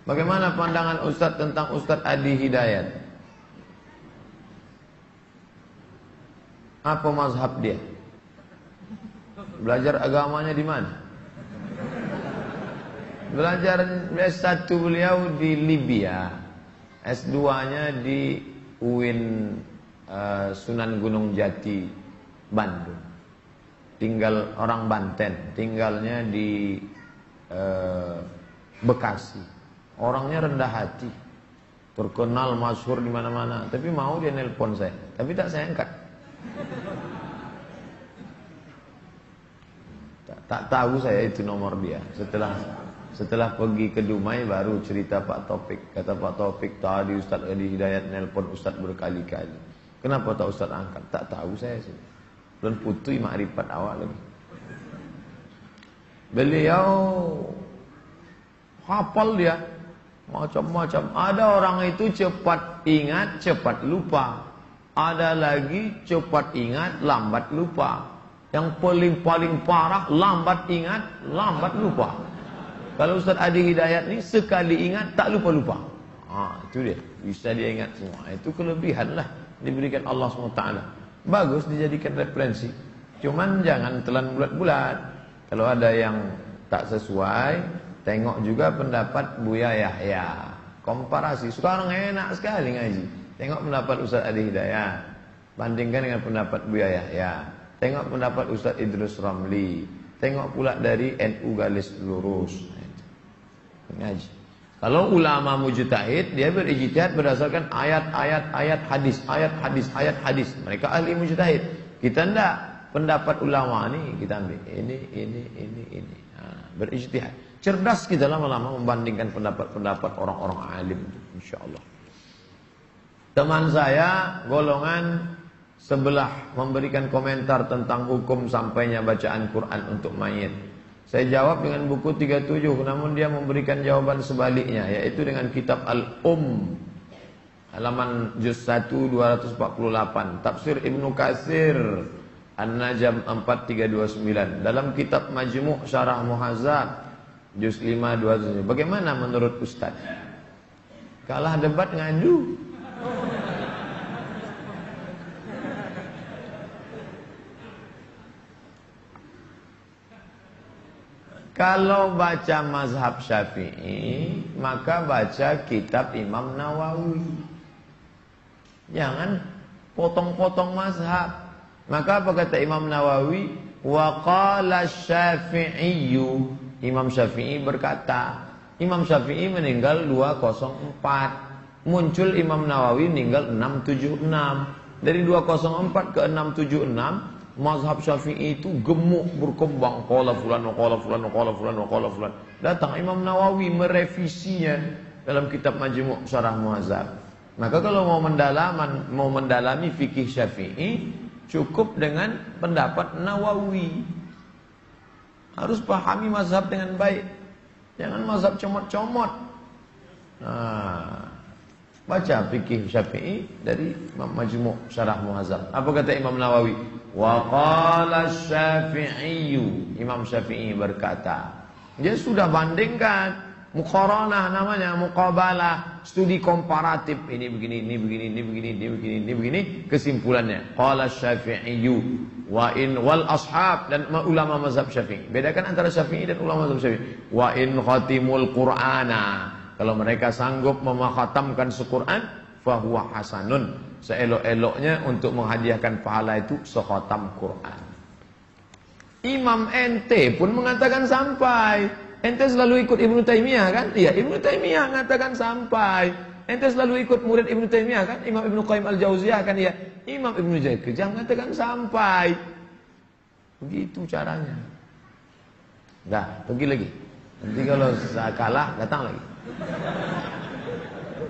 Bagaimana pandangan Ustadz tentang Ustadz Adi Hidayat? Apa mazhab dia? Belajar agamanya di mana? Belajar S1 beliau di Libya, S2-nya di UIN Sunan Gunung Jati, Bandung. Tinggal orang Banten, tinggalnya di Bekasi. Orangnya rendah hati, terkenal masyhur di mana-mana. Tapi mau dia nelpon saya, tapi tak saya angkat. Tak tahu saya itu nomor dia. Setelah pergi ke Dumai baru cerita Pak Taufik. Kata Pak Taufik, tadi Ustadz Adi Hidayat nelpon Ustadz berkali-kali. Kenapa tak Ustadz angkat? Tak tahu saya sih. Belum putui makrifat awak lagi. Beliau hafal dia macam-macam. Ada orang itu cepat ingat, cepat lupa. Ada lagi cepat ingat, lambat lupa. Yang paling parah, lambat ingat, lambat lupa. Kalau Ustadz Adi Hidayat ni sekali ingat, tak lupa-lupa. Itu dia, bisa dia ingat semua. Itu kelebihan lah diberikan Allah SWT. Bagus dijadikan referensi. Cuman jangan telan bulat-bulat. Kalau ada yang tak sesuai, tengok juga pendapat Buya Yahya. Komparasi. Sekarang enak sekali ngaji. Tengok pendapat Ustadz Adi Hidayat, bandingkan dengan pendapat Buya Yahya. Tengok pendapat Ustadz Idrus Ramli. Tengok pula dari NU Garis Lurus. Ngaji. Kalau ulama mujtahid, dia berijtihad berdasarkan ayat-ayat hadis, ayat hadis. Mereka ahli mujtahid. Kita enggak. Pendapat ulama ni kita ambil. Ini. Berijtihad. Cerdas kita lama-lama membandingkan pendapat-pendapat orang-orang alim, insyaallah. Teman saya golongan sebelah memberikan komentar tentang hukum sampainya bacaan Quran untuk mayit. Saya jawab dengan buku 37, namun dia memberikan jawaban sebaliknya, yaitu dengan kitab halaman juz 1 248, tafsir Ibnu Katsir An-Najm 4329, dalam kitab Majmu' Syarah Muhazzab juz 5 200. Bagaimana menurut Ustaz? Kalah debat ngadu. Kalau baca mazhab Syafi'i, maka baca kitab Imam Nawawi. Jangan potong-potong mazhab. Maka apa kata Imam Nawawi? Wa qala Syafi'iyyu. Imam Syafi'i berkata. Imam Syafi'i meninggal 204. Muncul Imam Nawawi meninggal 676. Dari 204 ke 676, mazhab Syafi'i itu gemuk berkembang. Qala fulan wa qala fulan wa qala fulan wa qala fulan. Datang Imam Nawawi merevisinya dalam kitab Majmu' Syarah Muhazzab. Maka kalau mau mendalami fikih Syafi'i, cukup dengan pendapat Nawawi. Harus pahami mazhab dengan baik. Jangan mazhab comot-comot. Baca fikih Syafi'i dari Majmu' Syarah Muhazzab. Apa kata Imam Nawawi? Wa qala Syafi'iyyu. Imam Syafi'i berkata. Dia sudah bandingkan, muqaranah namanya, muqabalah, studi komparatif. Ini begini, ini begini, ini begini, ini begini, ini begini, kesimpulannya. Qala Syafi'iyyu wa in wal ashab, dan ulama mazhab Syafi'i. Bedakan antara Syafi'i dan ulama mazhab Syafi'i. Wa in khatimul Qur'ana. Kalau mereka sanggup memakhatamkan Al-Quran, fahuwa hasanun. Seelok-eloknya untuk menghadiahkan pahala itu sekhatam Quran. Imam ente pun mengatakan sampai. Ente selalu ikut Ibnu Taimiyah kan? Iya, Ibnu Taimiyah mengatakan sampai. Ente selalu ikut murid Ibnu Taimiyah kan? Imam Ibnu Qayyim Al-Jauziyah kan? Iya. Imam Ibnu Jauziyah mengatakan sampai. Begitu caranya. Dah, pergi lagi. Nanti kalau kalah, datang lagi.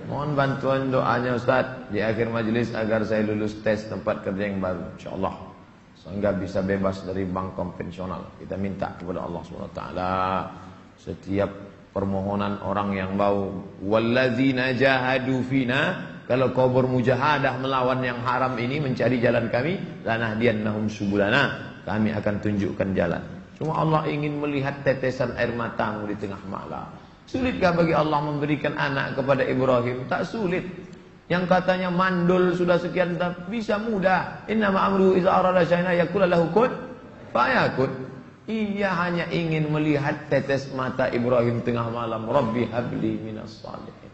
Mohon bantuan doanya Ustaz di akhir majelis agar saya lulus tes tempat kerja yang baru, insyaallah, sehingga bisa bebas dari bank konvensional. Kita minta kepada Allah SWT. Setiap permohonan orang yang mau, walladzina jahadu fina, kalau kau bermujahadah melawan yang haram ini, mencari jalan kami, lanahdiyannahum subulana, kami akan tunjukkan jalan. Cuma Allah ingin melihat tetesan air matamu di tengah malam. Sulitkah bagi Allah memberikan anak kepada Ibrahim? Tak sulit. Yang katanya mandul sudah sekian tahun, bisa mudah. Innama amruhu iza arada syai'an yaqulu lahu kun fayakun. Ia hanya ingin melihat tetes mata Ibrahim tengah malam. Rabbi habli minas salihin.